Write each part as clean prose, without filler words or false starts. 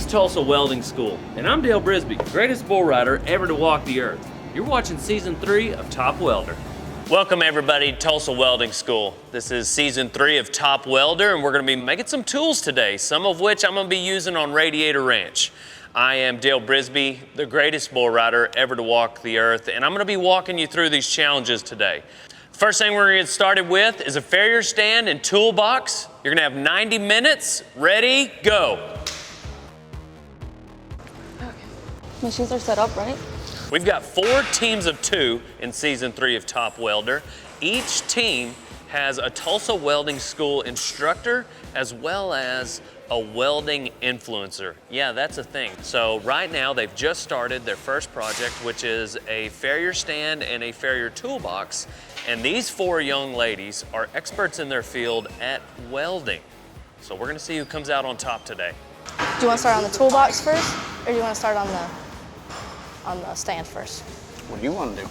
Tulsa Welding School, and I'm Dale Brisby, greatest bull rider ever to walk the earth. You're watching Season 3 of Top Welder. Welcome everybody to Tulsa Welding School. This is Season 3 of Top Welder, and we're gonna be making some tools today, some of which I'm gonna be using on Radiator Ranch. I am Dale Brisby, the greatest bull rider ever to walk the earth, and I'm gonna be walking you through these challenges today. First thing we're gonna get started with is a Farrier stand and toolbox. You're gonna have 90 minutes, ready, go. Machines are set up, right? We've got 4 teams of 2 in Season 3 of Top Welder. Each team has a Tulsa Welding School instructor as well as a welding influencer. Yeah, that's a thing. So right now they've just started their first project, which is a Farrier stand and a Farrier toolbox. And these 4 young ladies are experts in their field at welding. So we're gonna see who comes out on top today. Do you want to start on the toolbox first, or do you want to start on the stand first? What do you want to do?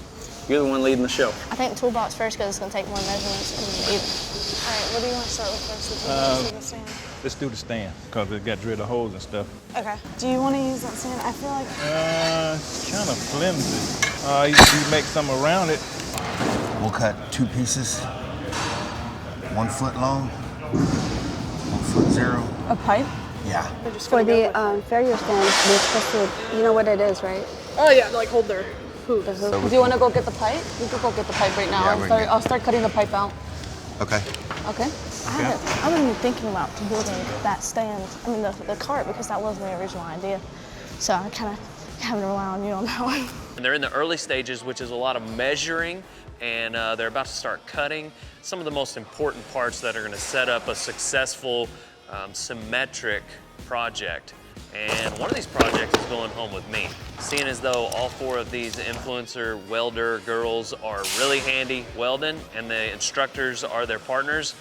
You're the one leading the show. I think toolbox first because it's going to take more measurements and even. All right, what do you want to start with first? The toolbox or the stand? Let's do the stand because it got drilled holes and stuff. Okay. Do you want to use that stand? I feel like It's kind of flimsy. You make some around it. We'll cut 2 pieces, 1 foot long, 1 foot 0. a pipe. Yeah. For the Farrier stand, they're supposed to, you know what it is, right? Oh yeah, like hold their hoop. The hoop. Do you want to go get the pipe? We could go get the pipe right now. Yeah, I'll start cutting the pipe out. Okay. Okay. I've been thinking about building that stand. I mean the cart, because that wasn't the original idea. So I kind of having to rely on you on that one. And they're in the early stages, which is a lot of measuring, and they're about to start cutting some of the most important parts that are going to set up a successful symmetric project. And one of these projects is going home with me. Seeing as though all 4 of these influencer welder girls are really handy welding and the instructors are their partners,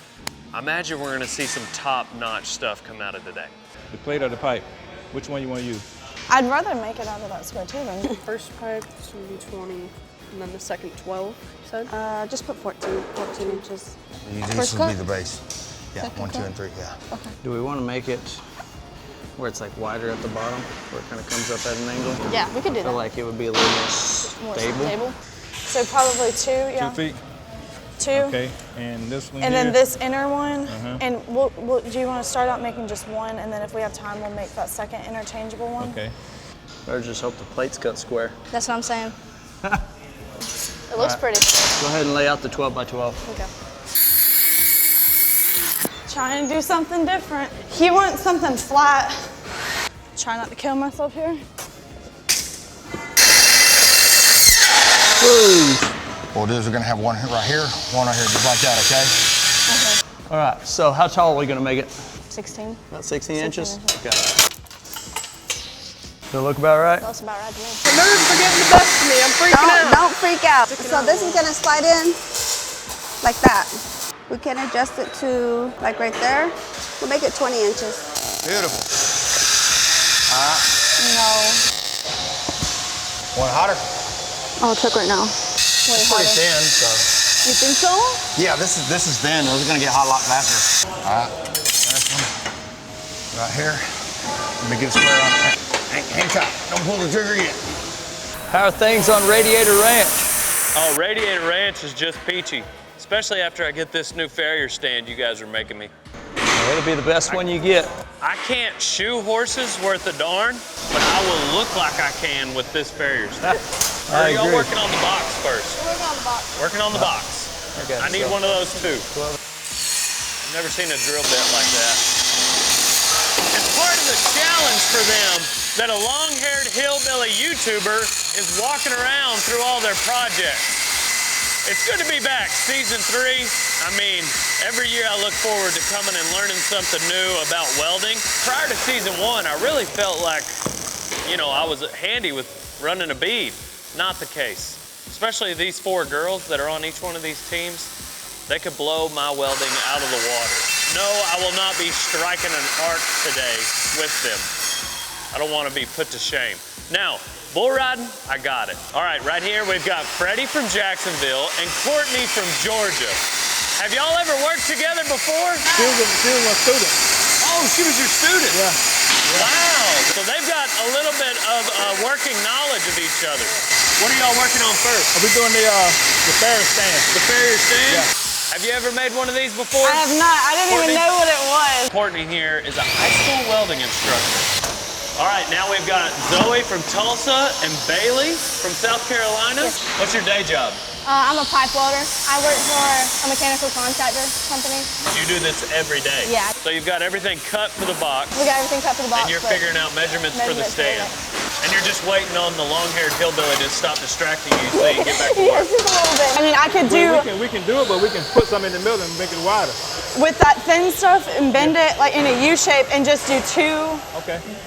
I imagine we're gonna see some top-notch stuff come out of today. The plate or the pipe? Which one you want to use? I'd rather make it out of that square tubing. First pipe is going to be 20, and then the second 12, you said? Just put 14 inches. This will be the base. Yeah, 1, 2, and 3, yeah. Okay. Do we want to make it where it's like wider at the bottom, where it kind of comes up at an angle? Yeah, we could do I feel that. like it would be a little more More stable. So probably 2, yeah. 2 feet? 2. Okay, and this one And here? then this inner one, Uh-huh. and do you want to start out making just one, and then if we have time, we'll make that second interchangeable one? Okay. Or just hope the plate's cut square. That's what I'm saying. It looks pretty. Go ahead and lay out the 12 by 12. Okay. Trying to do something different. He wants something flat. Try not to kill myself here. What we'll do is we're gonna have one right here, one right here, just like that, okay? Okay. All right, so how tall are we going to make it? 16. About 16 inches? 16 Okay. Does it look about right? That's about right to me. The nerves are getting the best of me. I'm freaking out. Don't freak out. So this is gonna slide in like that. We can adjust it to like right there. We'll make it 20 inches. Beautiful. No. One hotter? I'll check right now. Way Pretty harder. thin, so. You think so? Yeah, this is thin. Those are gonna get hot a lot faster. All right, next one. Right here. Let me get a square on it. Hang tight. Don't pull the trigger yet. How are things on Radiator Ranch? Oh, Radiator Ranch is just peachy, especially after I get this new Farrier stand you guys are making me. Well, it'll be the best one you get. I can't shoe horses worth a darn, but I will look like I can with this Farrier stand. Or are y'all agree. working on the box first? Working on the box. Working on the box. Okay, I need so- one of those too. I've never seen a drill bit like that. It's part of the challenge for them that a long-haired hillbilly YouTuber is walking around through all their projects. It's good to be back, Season 3. I mean, every year I look forward to coming and learning something new about welding. Prior to Season 1, I really felt like, I was handy with running a bead. Not the case. Especially these 4 girls that are on each one of these teams, they could blow my welding out of the water. No, I will not be striking an arc today with them. I don't want to be put to shame. Now, bull riding, I got it. All right, right here we've got Freddie from Jacksonville and Courtney from Georgia. Have y'all ever worked together before? She was my student. Oh, she was your student? Yeah. Wow. So they've got a little bit of working knowledge of each other. What are y'all working on first? We're doing the Farrier stand. The Farrier stand? Yeah. Have you ever made one of these before? I have not. I didn't even know what it was. Courtney here is a high school welding instructor. All right, now we've got Zoe from Tulsa and Bailey from South Carolina. Yes. What's your day job? I'm a pipe welder. I work for a mechanical contractor company. You do this every day? Yeah. So you've got everything cut for the box. We got everything cut for the box. And you're figuring out measurements for the stand. And you're just waiting on the long-haired hillbilly to stop distracting you so you can get back to work. Yes, just a little bit. I mean, I could do... We can do it, but we can put some in the middle and make it wider. With that thin stuff and bend it like in a U shape and just do two,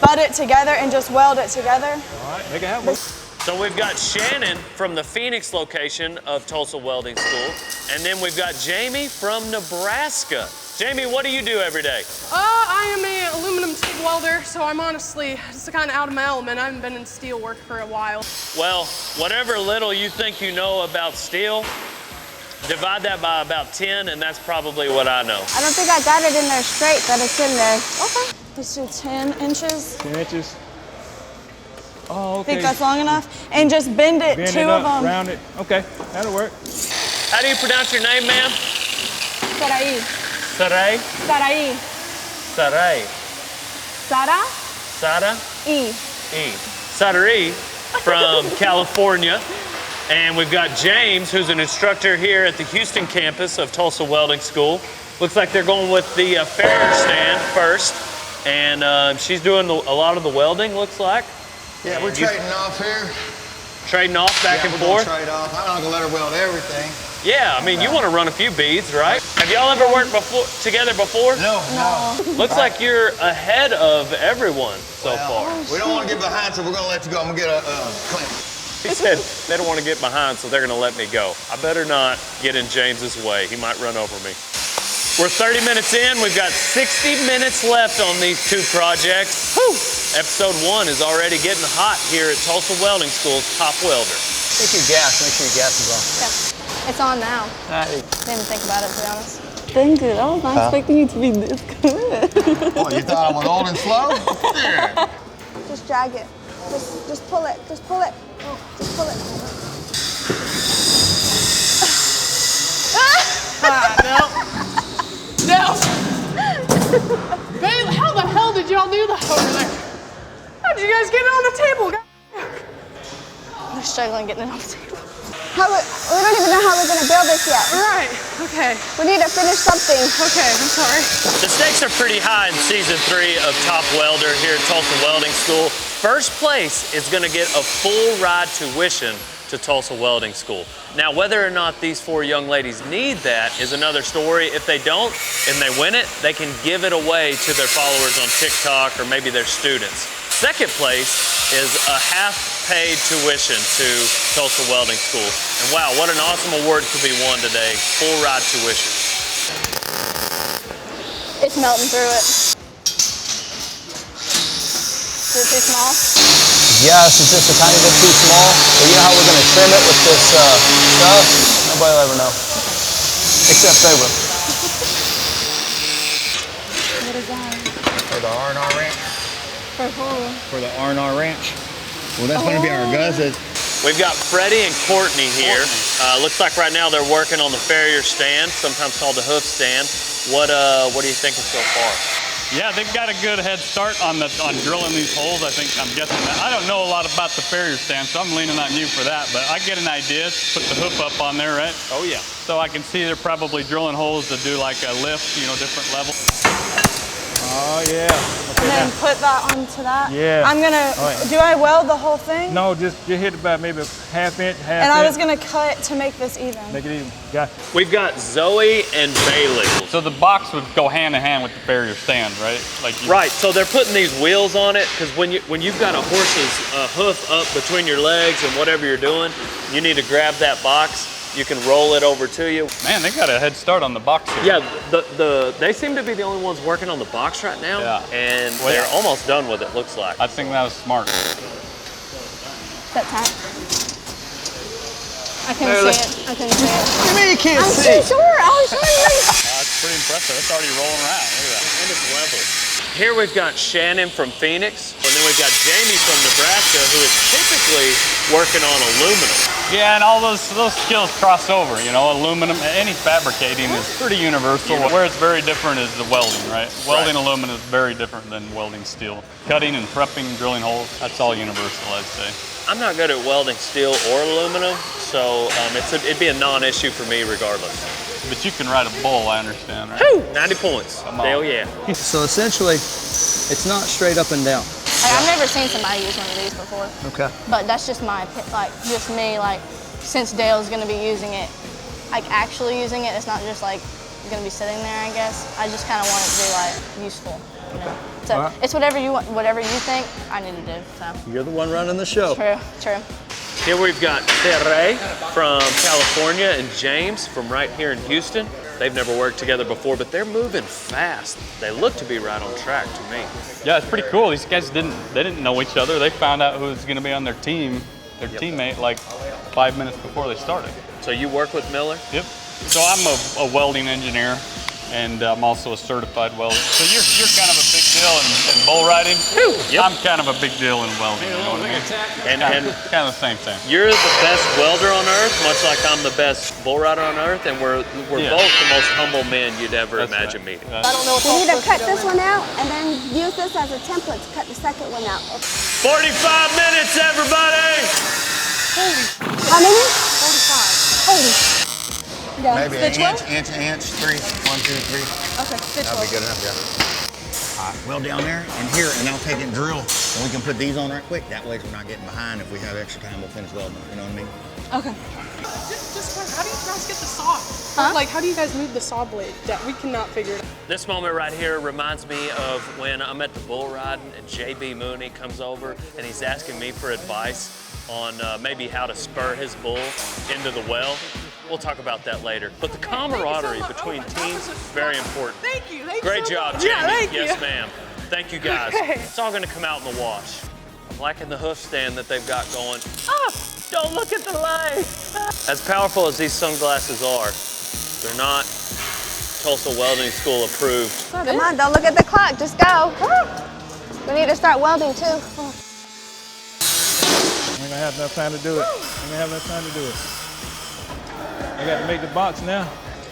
butt it together and just weld it together. All right, make it happen. So we've got Shannon from the Phoenix location of Tulsa Welding School. And then we've got Jamie from Nebraska. Jamie, what do you do every day? I am an aluminum TIG welder, so I'm honestly just kind of out of my element. I haven't been in steel work for a while. Well, whatever little you think you know about steel, divide that by about 10, and that's probably what I know. I don't think I got it in there straight, but it's in there. Okay. Let's do 10 inches. 10 inches. Oh, okay. Think that's long enough? And just bend it, Bend two it of up, them. round it. Okay, that'll work. How do you pronounce your name, ma'am? Sarai. Sarai? Sarai. Sarai. Sara? Sada? E. E. Sarai from California. And we've got James, who's an instructor here at the Houston campus of Tulsa Welding School. Looks like they're going with the Farrier stand first. And she's doing a lot of the welding, looks like. Yeah, we're trading off here. Trading off back and forth? Trade off. I'm not gonna let her weld everything. Yeah, I mean, you want to run a few beads, right? Have y'all ever worked together before? No. Looks like you're ahead of everyone so far. We don't want to get behind, so we're gonna let you go. I'm gonna get a clamp. He said they don't want to get behind, so they're going to let me go. I better not get in James's way. He might run over me. We're 30 minutes in. We've got 60 minutes left on these two projects. Whew. Episode 1 is already getting hot here at Tulsa Welding School's top welder. Take your gas. Make sure your gas is on. Yeah. It's on now. Hey. Didn't even think about it, to be honest. Thank you. I was not expecting you to be this good. What, you thought I was old and slow? Yeah. Just drag it. Just pull it. Just pull it. Just pull it. No. Babe, how the hell did y'all do that over there? How did you guys get it on the table? They're struggling getting it on the table. We don't even know how we're gonna build this yet. Right, okay. We need to finish something. Okay, I'm sorry. The stakes are pretty high in season 3 of Top Welder here at Tulsa Welding School. First place is going to get a full ride tuition to Tulsa Welding School. Now, whether or not these 4 young ladies need that is another story. If they don't and they win it, they can give it away to their followers on TikTok or maybe their students. Second place is a half-paid tuition to Tulsa Welding School. And wow, what an awesome award to be won today. Full ride tuition. It's melting through it. Is it too small? Yes, it's just a tiny bit too small. But you know how we're going to trim it with this stuff? Nobody will ever know. Except they will. What is that? For the R&R ranch. For who? For the R&R ranch. Well, that's gonna be our guzzes. We've got Freddie and Courtney here. Looks like right now they're working on the Farrier stand, sometimes called the hoof stand. What are you thinking so far? Yeah, they've got a good head start on drilling these holes. I'm guessing that. I don't know a lot about the Farrier stand, so I'm leaning on you for that. But I get an idea. Put the hoof up on there, right? Oh yeah. So I can see they're probably drilling holes to do like a lift, different level. Oh, yeah. Okay, And then put that onto that? Yeah. I'm gonna, do I weld the whole thing? No, just hit about maybe half inch. And I was gonna cut to make this even. Make it even. Got it. We've got Zoe and Bailey. So the box would go hand in hand with the Farrier stand, right? Right, so they're putting these wheels on it because when you've got a horse's hoof up between your legs and whatever you're doing, you need to grab that box. You can roll it over to you. Man, they got a head start on the box here. Yeah, they seem to be the only ones working on the box right now. Yeah. And they're almost done with it, looks like. I think that was smart. That tight. I couldn't see it. I couldn't see it. What do you mean you can't I'm see? too short. I was trying to That's pretty impressive. It's already rolling around. Look at that. And it's level. Here we've got Shannon from Phoenix, and then we've got Jamie from Nebraska, who is typically working on aluminum. Yeah, and all those skills cross over, you know, aluminum, any fabricating is pretty universal. Where it's very different is the welding, right? Welding aluminum is very different than welding steel. Cutting and prepping, drilling holes, that's all universal, I'd say. I'm not good at welding steel or aluminum, so it'd be a non-issue for me regardless. But you can ride a bull, I understand, right? Woo! 90 points. Come on. Hell yeah. So essentially, it's not straight up and down. Like, I've never seen somebody use one of these before. Okay. But that's just just me, like, since Dale's gonna be using it, like actually using it, it's not just like gonna be sitting there, I guess. I just kind of want it to be like useful, you know? So it's whatever you want, whatever you think I need to do, so. You're the one running the show. True. Here we've got Farrier from California and James from right here in Houston. They've never worked together before, but they're moving fast. They look to be right on track to me. Yeah, it's pretty cool. These guys didn't know each other. They found out who was going to be on their team, their teammate, like 5 minutes before they started. So you work with Miller? Yep. So I'm a welding engineer, and I'm also a certified welder. So you're kind of a big deal in bull riding. Yep. I'm kind of a big deal in welding. You know what I mean? And kind of the same thing. You're the best welder on earth, much like I'm the best bull rider on earth, and we're both the most humble men you'd ever imagine meeting. I don't know if We need to cut this one out and then use this as a template to cut the second one out. 45 minutes, everybody! How many? 45. Holy. Yeah. Maybe an inch, 3. 1, 2, 3. Okay. That'll be good enough, yeah. All right, weld down there and here, and I'll take it and drill, and we can put these on right quick. That way we're not getting behind. If we have extra time, we'll finish welding, you know what I mean? Okay. Just how do you guys get the saw? Like, how do you guys move the saw blade? That we cannot figure it out. This moment right here reminds me of when I'm at the bull riding and JB Mooney comes over and he's asking me for advice on maybe how to spur his bull into the well. We'll talk about that later. But the camaraderie between teams is very important. Thank you. Great job, Jamie. Yeah, thank you. Yes, ma'am. Thank you, guys. Okay. It's all going to come out in the wash. I'm liking the hoof stand that they've got going. Ah, don't look at the light. As powerful as these sunglasses are, they're not Tulsa Welding School approved. Come on, don't look at the clock. Just go. We need to start welding too. We're gonna have enough time to do it. I got to make the box now.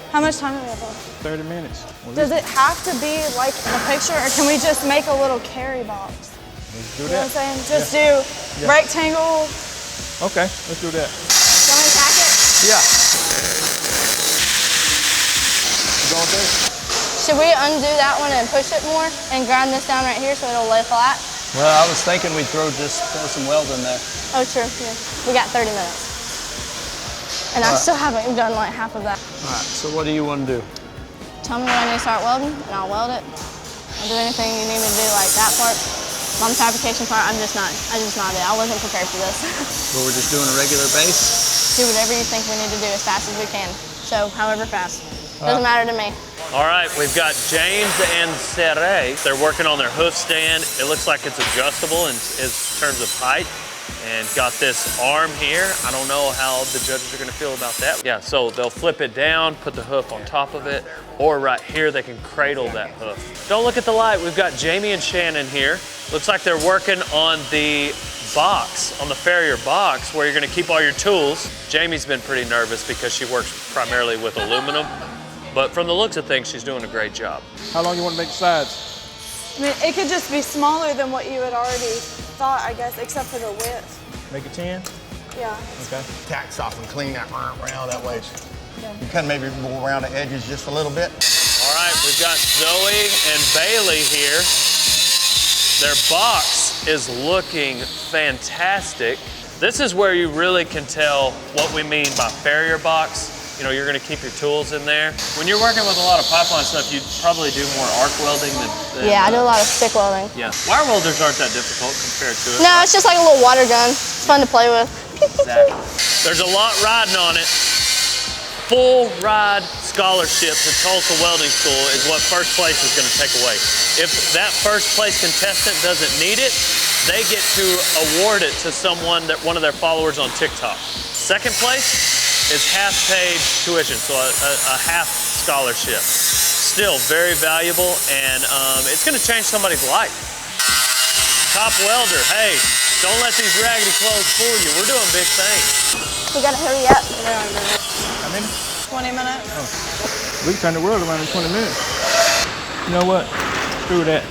How much time do we have left? 30 minutes. Does it have to be like the picture, or can we just make a little carry box? Let's do You know what that. I'm saying? Just do rectangle. Okay, let's do that. You want me to tack it? Yeah. You going there? Should we undo that one and push it more and grind this down right here so it'll lay flat? Well, I was thinking we'd throw some weld in there. Oh, true. Yeah. We got 30 minutes. And I still haven't even done like half of that. All right, so what do you want to do? Tell me when I need to start welding, and I'll weld it. I'll do anything you need me to do, like that part. On the fabrication part, I just not it. I wasn't prepared for this. So we're just doing a regular base? Do whatever you think we need to do as fast as we can. So, however fast. Doesn't matter to me. All right, we've got James and Farrier. They're working on their hoof stand. It looks like it's adjustable in terms of height. And got this arm here. I don't know how the judges are gonna feel about that. Yeah, so they'll flip it down, put the hoof on top of it, or right here, they can cradle that hoof. Don't look at the light. We've got Jamie and Shannon here. Looks like they're working on the box, on the Farrier box, where you're gonna keep all your tools. Jamie's been pretty nervous because she works primarily with aluminum, but from the looks of things, she's doing a great job. How long you want to make the sides? I mean, it could just be smaller than what you had already thought, I guess, except for the width. Make it 10? Yeah. Okay. Tack soft and clean that around that way. You kind of maybe go around the edges just a little bit. All right, we've got Zoe and Bailey here. Their box is looking fantastic. This is where you really can tell what we mean by Farrier box. You know, you're gonna keep your tools in there. When you're working with a lot of pipeline stuff, you probably do more arc welding than Yeah, I do a lot of stick welding. Yeah, wire welders aren't that difficult compared to it. No, it's just like a little water gun. It's fun to play with. Exactly. There's a lot riding on it. Full ride scholarship to Tulsa Welding School is what first place is gonna take away. If that first place contestant doesn't need it, they get to award it to someone, one of their followers on TikTok. Second place is half paid tuition, so a half scholarship. still very valuable, and it's gonna change somebody's life. Top welder, hey, don't let these raggedy clothes fool you. We're doing big things. We gotta hurry up. How many? 20 minutes. Oh. We can turn the world around in 20 minutes. You know what? Screw that.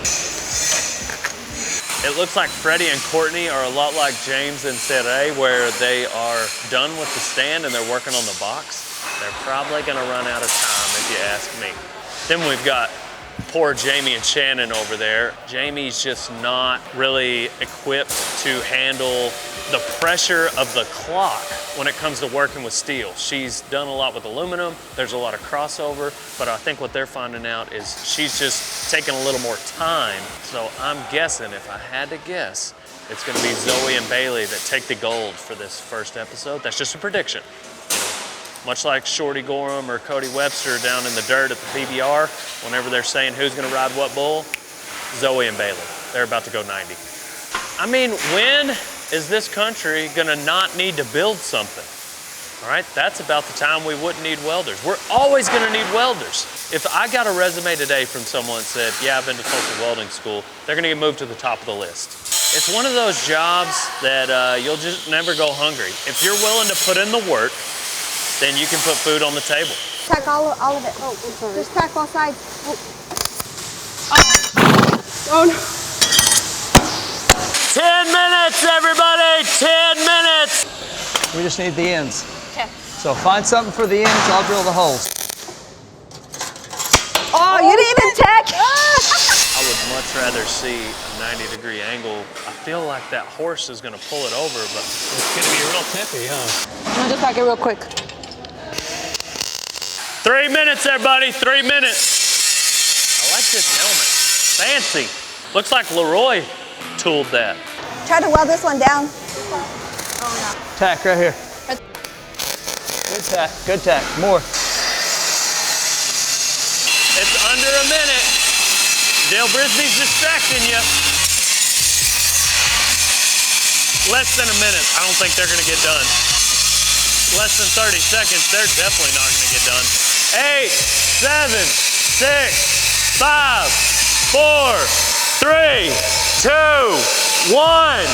It looks like Freddie and Courtney are a lot like James and Sarah, where they are done with the stand and they're working on the box. They're probably gonna run out of time if you ask me. Then we've got poor Jamie and Shannon over there. Jamie's just not really equipped to handle the pressure of the clock when it comes to working with steel. She's done a lot with aluminum. There's a lot of crossover, but I think what they're finding out is she's just taking a little more time. So I'm guessing, if I had to guess, it's gonna be Zoe and Bailey that take the gold for this first episode. That's just a prediction. Much like Shorty Gorham or Cody Webster down in the dirt at the PBR, whenever they're saying who's gonna ride what bull, Zoe and Bailey. They're about to go 90. I mean, when is this country gonna not need to build something? All right, that's about the time we wouldn't need welders. We're always gonna need welders. If I got a resume today from someone that said, yeah, I've been to Tulsa Welding School, they're gonna get moved to the top of the list. It's one of those jobs that you'll just never go hungry. If you're willing to put in the work, then you can put food on the table. Tack all of it. Oh, I'm sorry. Just tack all sides. Oh no. 10 minutes, everybody, 10 minutes. We just need the ends. Okay. So find something for the ends, I'll drill the holes. Oh, you didn't even tack. I would much rather see a 90-degree angle. I feel like that horse is gonna pull it over, but it's gonna be real tippy, huh? I'm gonna just tack it real quick. 3 minutes, everybody, 3 minutes. I like this helmet, fancy. Looks like Leroy tooled that. Try to weld this one down. Tack right here. Good tack, good tack, more. It's under a minute. Dale Brisby's distracting you. Less than a minute. I don't think they're gonna get done. Less than 30 seconds, they're definitely not gonna get done. 8, 7, 6, 5, 4, 3, 2, 1.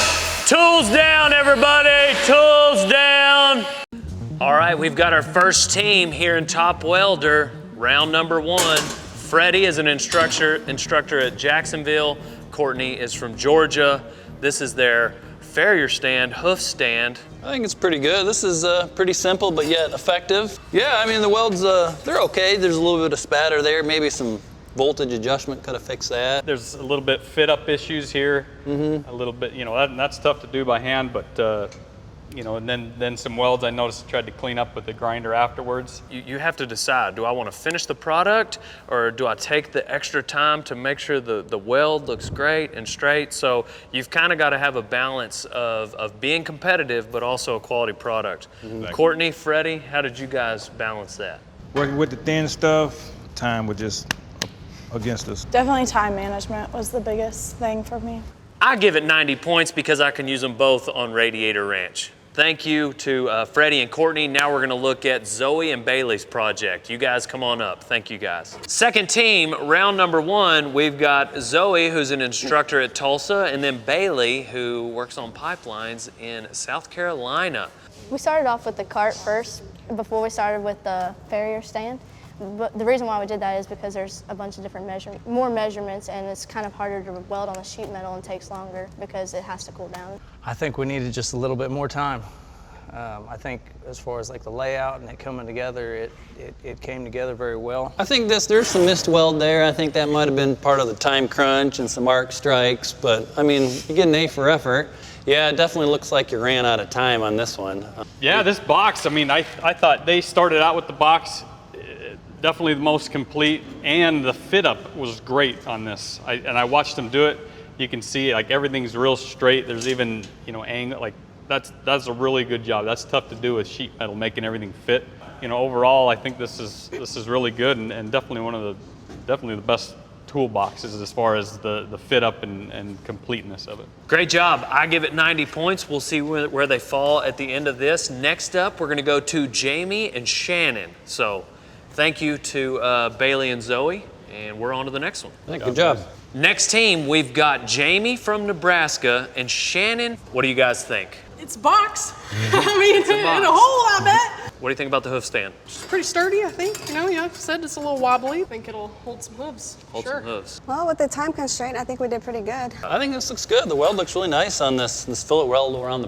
Tools down, everybody, tools down. All right, we've got our first team here in Top Welder, round number 1. Freddie is an instructor at Jacksonville. Courtney is from Georgia. This is their Farrier stand, hoof stand. I think it's pretty good. This is pretty simple, but yet effective. Yeah, I mean, the welds, they're okay. There's a little bit of spatter there. Maybe some voltage adjustment could have fixed that. There's a little bit fit up issues here. A little bit, you know, that's tough to do by hand, but you know, and then some welds I noticed I tried to clean up with the grinder afterwards. You have to decide, do I want to finish the product or do I take the extra time to make sure the weld looks great and straight? So you've kind of got to have a balance of being competitive, but also a quality product. Courtney, Freddie, how did you guys balance that? Working with the thin stuff, time was just against us. Definitely time management was the biggest thing for me. I give it 90 points because I can use them both on Radiator Ranch. Thank you to Freddie and Courtney. Now we're gonna look at Zoe and Bailey's project. You guys come on up, thank you guys. Second team, round number 1, we've got Zoe, who's an instructor at Tulsa, and then Bailey, who works on pipelines in South Carolina. We started off with the cart first before we started with the Farrier stand. But the reason why we did that is because there's a bunch of different more measurements, and it's kind of harder to weld on the sheet metal and takes longer because it has to cool down. I think we needed just a little bit more time. I think as far as like the layout and it coming together, it came together very well. I think there's some missed weld there. I think that might have been part of the time crunch and some arc strikes, but I mean, you get an A for effort. Yeah, it definitely looks like you ran out of time on this one. Yeah, this box, I mean, I thought they started out with the box definitely the most complete, and the fit up was great on this. And I watched them do it. You can see like everything's real straight. There's even, you know, angle, like that's a really good job. That's tough to do with sheet metal, making everything fit. You know, overall, I think this is really good and definitely one of the best toolboxes as far as the fit up and completeness of it. Great job. I give it 90 points. We'll see where they fall at the end of this. Next up, we're gonna go to Jamie and Shannon. So thank you to Bailey and Zoe. and we're on to the next one. Good job. Next team, we've got Jamie from Nebraska and Shannon. What do you guys think? It's box. I mean, in a hole, I bet. What do you think about the hoof stand? It's pretty sturdy, I think. You know, you said it's a little wobbly. I think it'll hold some hooves. Hold some hooves. Well, with the time constraint, I think we did pretty good. I think this looks good. The weld looks really nice on this fillet weld around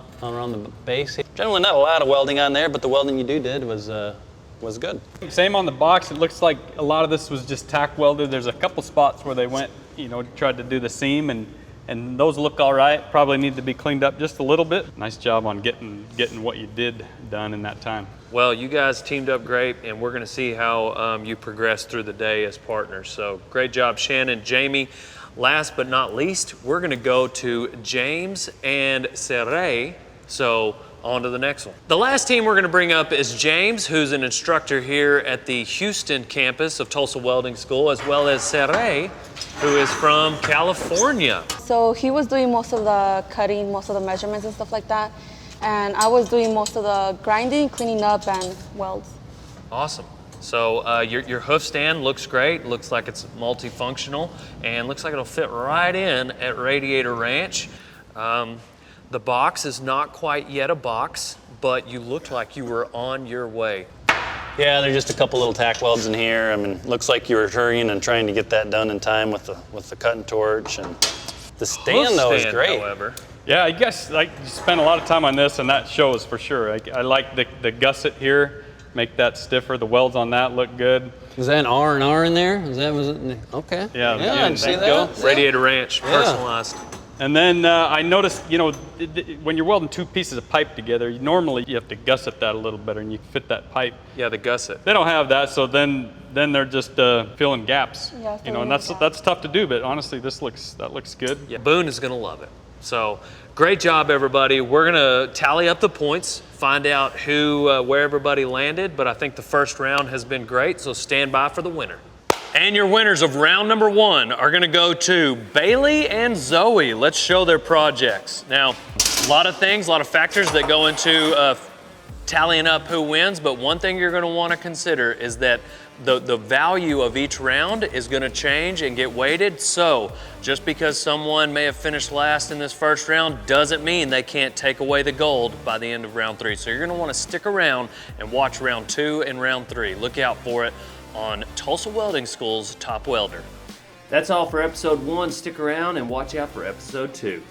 the base. Generally not a lot of welding on there, but the welding you did was good. Same on the box. It looks like a lot of this was just tack welded. There's a couple spots where they went, you know, tried to do the seam, and those look all right. Probably need to be cleaned up just a little bit. Nice job on getting what you did done in that time. Well, you guys teamed up great, and we're gonna see how you progress through the day as partners. So great job, Shannon, Jamie. Last but not least, we're gonna go to James and Serey. So on to the next one. The last team we're gonna bring up is James, who's an instructor here at the Houston campus of Tulsa Welding School, as well as Serey, who is from California. So he was doing most of the cutting, most of the measurements and stuff like that. And I was doing most of the grinding, cleaning up, and welds. Awesome. So your hoof stand looks great. Looks like it's multifunctional and looks like it'll fit right in at Radiator Ranch. The box is not quite yet a box, but you looked like you were on your way. Yeah, there's just a couple little tack welds in here. I mean, looks like you were hurrying and trying to get that done in time with the cutting torch. And the stand though is great. However. Yeah, you guys you spent a lot of time on this, and that shows for sure. I like the gusset here, make that stiffer. The welds on that look good. Is that an R&R in there? Was it? Okay. Yeah, I see that. Radiator Ranch, personalized. And then I noticed, you know, when you're welding two pieces of pipe together, normally you have to gusset that a little better, and you can fit that pipe. Yeah, the gusset. They don't have that, so then they're just filling gaps. Yeah, you know, and that's tough to do. But honestly, that looks good. Yeah, Boone is gonna love it. So great job, everybody. We're gonna tally up the points, find out where everybody landed. But I think the first round has been great. So stand by for the winner. And your winners of round number 1 are gonna go to Bailey and Zoe. Let's show their projects. Now, a lot of things, a lot of factors that go into tallying up who wins, but one thing you're gonna wanna consider is that the value of each round is gonna change and get weighted. So just because someone may have finished last in this first round doesn't mean they can't take away the gold by the end of round 3. So you're gonna wanna stick around and watch round 2 and round 3. Look out for it on Tulsa Welding School's Top Welder. That's all for episode 1. Stick around and watch out for episode 2.